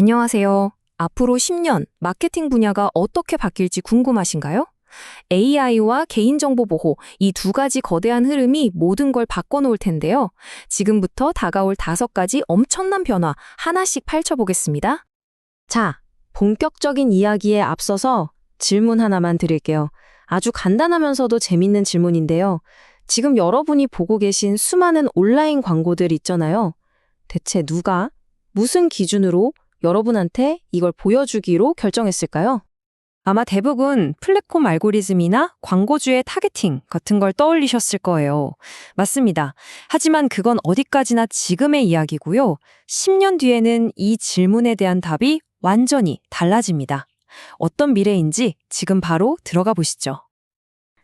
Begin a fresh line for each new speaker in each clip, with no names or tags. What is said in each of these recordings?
안녕하세요. 앞으로 10년 마케팅 분야가 어떻게 바뀔지 궁금하신가요? AI와 개인정보 보호, 이 두 가지 거대한 흐름이 모든 걸 바꿔놓을 텐데요. 지금부터 다가올 5가지 엄청난 변화 하나씩 파헤쳐보겠습니다. 자, 본격적인 이야기에 앞서서 질문 하나만 드릴게요. 아주 간단하면서도 재밌는 질문인데요. 지금 여러분이 보고 계신 수많은 온라인 광고들 있잖아요. 대체 누가, 무슨 기준으로 여러분한테 이걸 보여주기로 결정했을까요? 아마 대부분 플랫폼 알고리즘이나 광고주의 타겟팅 같은 걸 떠올리셨을 거예요. 맞습니다. 하지만 그건 어디까지나 지금의 이야기고요. 10년 뒤에는 이 질문에 대한 답이 완전히 달라집니다. 어떤 미래인지 지금 바로 들어가 보시죠.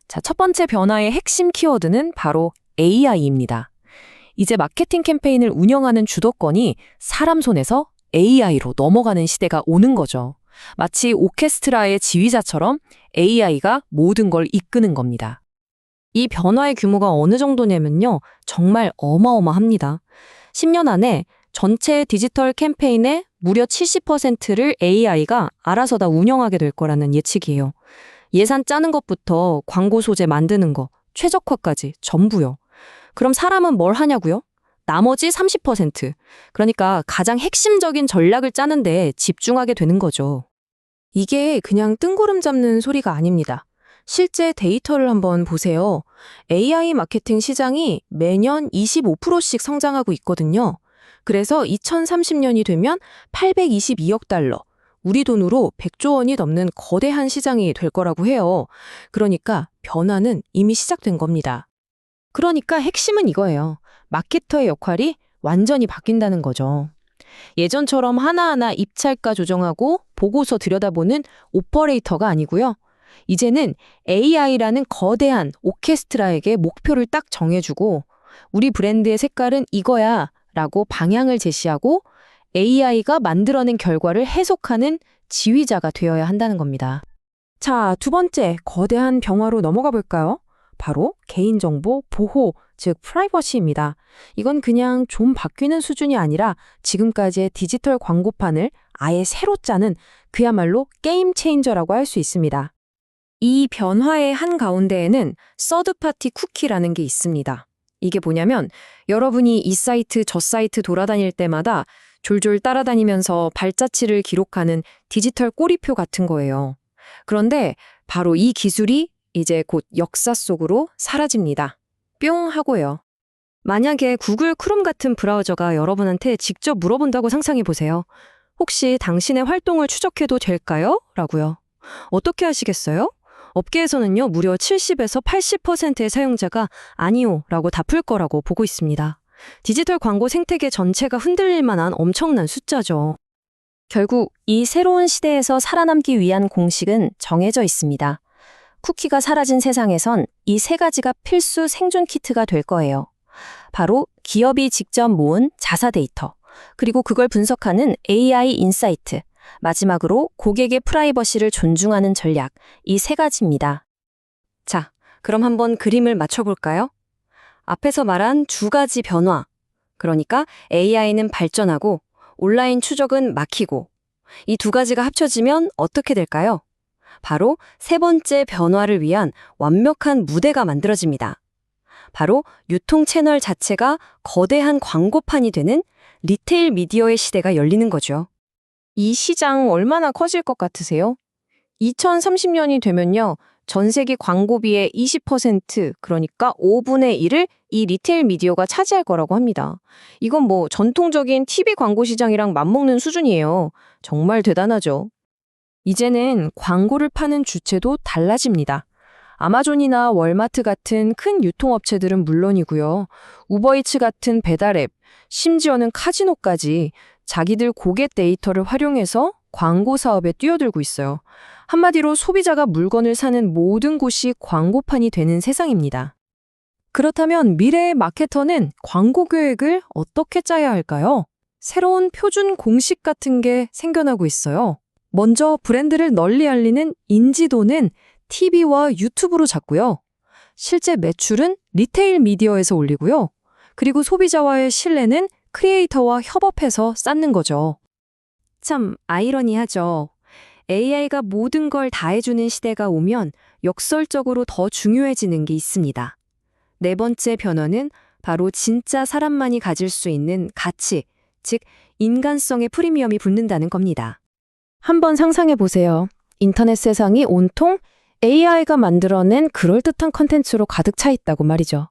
자, 첫 번째 변화의 핵심 키워드는 바로 AI입니다. 이제 마케팅 캠페인을 운영하는 주도권이 사람 손에서 AI로 넘어가는 시대가 오는 거죠. 마치 오케스트라의 지휘자처럼 AI가 모든 걸 이끄는 겁니다. 이 변화의 규모가 어느 정도냐면요. 정말 어마어마합니다. 10년 안에 전체 디지털 캠페인의 무려 70%를 AI가 알아서 다 운영하게 될 거라는 예측이에요. 예산 짜는 것부터 광고 소재 만드는 거, 최적화까지 전부요. 그럼 사람은 뭘 하냐고요? 나머지 30%. 그러니까 가장 핵심적인 전략을 짜는 데 집중하게 되는 거죠. 이게 그냥 뜬구름 잡는 소리가 아닙니다. 실제 데이터를 한번 보세요. AI 마케팅 시장이 매년 25%씩 성장하고 있거든요. 그래서 2030년이 되면 822억 달러, 우리 돈으로 100조 원이 넘는 거대한 시장이 될 거라고 해요. 그러니까 변화는 이미 시작된 겁니다. 그러니까 핵심은 이거예요. 마케터의 역할이 완전히 바뀐다는 거죠. 예전처럼 하나하나 입찰가 조정하고 보고서 들여다보는 오퍼레이터가 아니고요. 이제는 AI라는 거대한 오케스트라에게 목표를 딱 정해주고 우리 브랜드의 색깔은 이거야 라고 방향을 제시하고 AI가 만들어낸 결과를 해석하는 지휘자가 되어야 한다는 겁니다. 자, 두 번째 거대한 변화로 넘어가 볼까요? 바로 개인정보 보호, 즉 프라이버시입니다. 이건 그냥 좀 바뀌는 수준이 아니라 지금까지의 디지털 광고판을 아예 새로 짜는 그야말로 게임 체인저라고 할 수 있습니다. 이 변화의 한가운데에는 서드파티 쿠키라는 게 있습니다. 이게 뭐냐면 여러분이 이 사이트 저 사이트 돌아다닐 때마다 졸졸 따라다니면서 발자취를 기록하는 디지털 꼬리표 같은 거예요. 그런데 바로 이 기술이 이제 곧 역사 속으로 사라집니다. 뿅 하고요. 만약에 구글 크롬 같은 브라우저가 여러분한테 직접 물어본다고 상상해 보세요. 혹시 당신의 활동을 추적해도 될까요? 라고요. 어떻게 하시겠어요? 업계에서는요, 무려 70에서 80%의 사용자가 아니요 라고 답할 거라고 보고 있습니다. 디지털 광고 생태계 전체가 흔들릴 만한 엄청난 숫자죠. 결국 이 새로운 시대에서 살아남기 위한 공식은 정해져 있습니다. 쿠키가 사라진 세상에선 이 3가지가 필수 생존 키트가 될 거예요. 바로 기업이 직접 모은 자사 데이터, 그리고 그걸 분석하는 AI 인사이트, 마지막으로 고객의 프라이버시를 존중하는 전략, 이 3가지입니다. 자, 그럼 한번 그림을 맞춰볼까요? 앞에서 말한 2가지 변화, 그러니까 AI는 발전하고 온라인 추적은 막히고 이 2가지가 합쳐지면 어떻게 될까요? 바로 3번째 변화를 위한 완벽한 무대가 만들어집니다. 바로 유통 채널 자체가 거대한 광고판이 되는 리테일 미디어의 시대가 열리는 거죠. 이 시장 얼마나 커질 것 같으세요? 2030년이 되면요. 전 세계 광고비의 20%, 그러니까 5분의 1을 이 리테일 미디어가 차지할 거라고 합니다. 이건 뭐 전통적인 TV 광고 시장이랑 맞먹는 수준이에요. 정말 대단하죠. 이제는 광고를 파는 주체도 달라집니다. 아마존이나 월마트 같은 큰 유통업체들은 물론이고요. 우버이츠 같은 배달앱, 심지어는 카지노까지 자기들 고객 데이터를 활용해서 광고 사업에 뛰어들고 있어요. 한마디로 소비자가 물건을 사는 모든 곳이 광고판이 되는 세상입니다. 그렇다면 미래의 마케터는 광고 계획을 어떻게 짜야 할까요? 새로운 표준 공식 같은 게 생겨나고 있어요. 먼저 브랜드를 널리 알리는 인지도는 TV와 유튜브로 잡고요. 실제 매출은 리테일 미디어에서 올리고요. 그리고 소비자와의 신뢰는 크리에이터와 협업해서 쌓는 거죠. 참 아이러니하죠. AI가 모든 걸 다 해주는 시대가 오면 역설적으로 더 중요해지는 게 있습니다. 네 번째 변화는 바로 진짜 사람만이 가질 수 있는 가치, 즉 인간성의 프리미엄이 붙는다는 겁니다. 한번 상상해 보세요. 인터넷 세상이 온통 AI가 만들어낸 그럴듯한 컨텐츠로 가득 차 있다고 말이죠.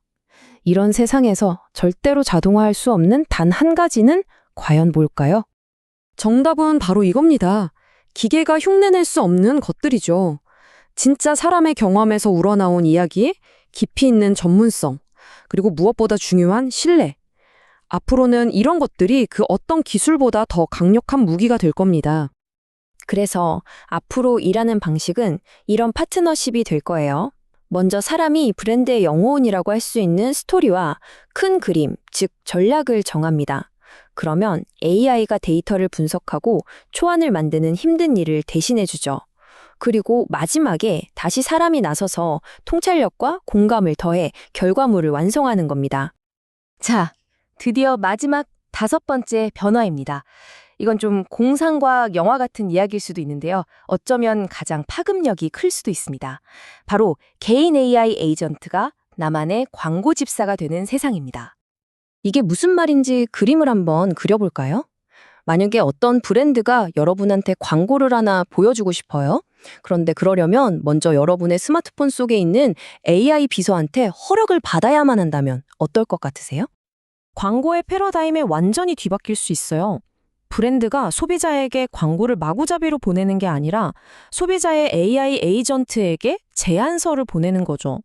이런 세상에서 절대로 자동화할 수 없는 단 한 가지는 과연 뭘까요? 정답은 바로 이겁니다. 기계가 흉내낼 수 없는 것들이죠. 진짜 사람의 경험에서 우러나온 이야기에 깊이 있는 전문성, 그리고 무엇보다 중요한 신뢰. 앞으로는 이런 것들이 그 어떤 기술보다 더 강력한 무기가 될 겁니다. 그래서 앞으로 일하는 방식은 이런 파트너십이 될 거예요. 먼저 사람이 브랜드의 영혼이라고 할 수 있는 스토리와 큰 그림, 즉 전략을 정합니다. 그러면 AI가 데이터를 분석하고 초안을 만드는 힘든 일을 대신해주죠. 그리고 마지막에 다시 사람이 나서서 통찰력과 공감을 더해 결과물을 완성하는 겁니다. 자, 드디어 마지막 5번째 변화입니다. 이건 좀 공상과학 영화 같은 이야기일 수도 있는데요. 어쩌면 가장 파급력이 클 수도 있습니다. 바로 개인 AI 에이전트가 나만의 광고 집사가 되는 세상입니다. 이게 무슨 말인지 그림을 한번 그려볼까요? 만약에 어떤 브랜드가 여러분한테 광고를 하나 보여주고 싶어요. 그런데 그러려면 먼저 여러분의 스마트폰 속에 있는 AI 비서한테 허락을 받아야만 한다면 어떨 것 같으세요? 광고의 패러다임이 완전히 뒤바뀔 수 있어요. 브랜드가 소비자에게 광고를 마구잡이로 보내는 게 아니라 소비자의 AI 에이전트에게 제안서를 보내는 거죠.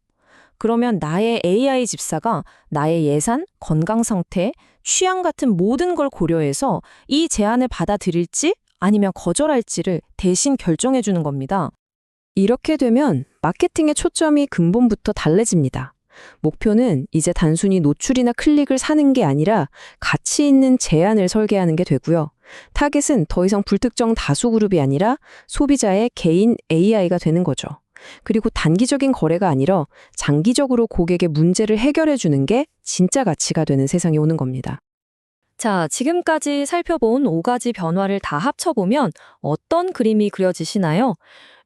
그러면 나의 AI 집사가 나의 예산, 건강 상태, 취향 같은 모든 걸 고려해서 이 제안을 받아들일지 아니면 거절할지를 대신 결정해 주는 겁니다. 이렇게 되면 마케팅의 초점이 근본부터 달라집니다. 목표는 이제 단순히 노출이나 클릭을 사는 게 아니라 가치 있는 제안을 설계하는 게 되고요. 타겟은 더 이상 불특정 다수 그룹이 아니라 소비자의 개인 AI가 되는 거죠. 그리고 단기적인 거래가 아니라 장기적으로 고객의 문제를 해결해 주는 게 진짜 가치가 되는 세상이 오는 겁니다. 자, 지금까지 살펴본 5가지 변화를 다 합쳐보면 어떤 그림이 그려지시나요?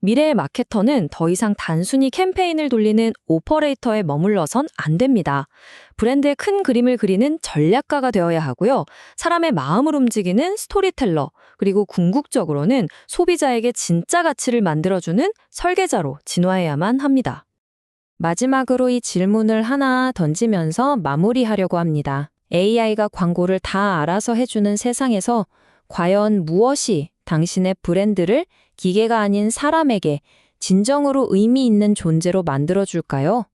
미래의 마케터는 더 이상 단순히 캠페인을 돌리는 오퍼레이터에 머물러선 안 됩니다. 브랜드의 큰 그림을 그리는 전략가가 되어야 하고요. 사람의 마음을 움직이는 스토리텔러, 그리고 궁극적으로는 소비자에게 진짜 가치를 만들어주는 설계자로 진화해야만 합니다. 마지막으로 이 질문을 하나 던지면서 마무리하려고 합니다. AI가 광고를 다 알아서 해주는 세상에서 과연 무엇이 당신의 브랜드를 기계가 아닌 사람에게 진정으로 의미 있는 존재로 만들어줄까요?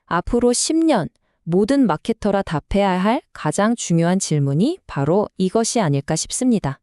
앞으로 10년 모든 마케터라 답해야 할 가장 중요한 질문이 바로 이것이 아닐까 싶습니다.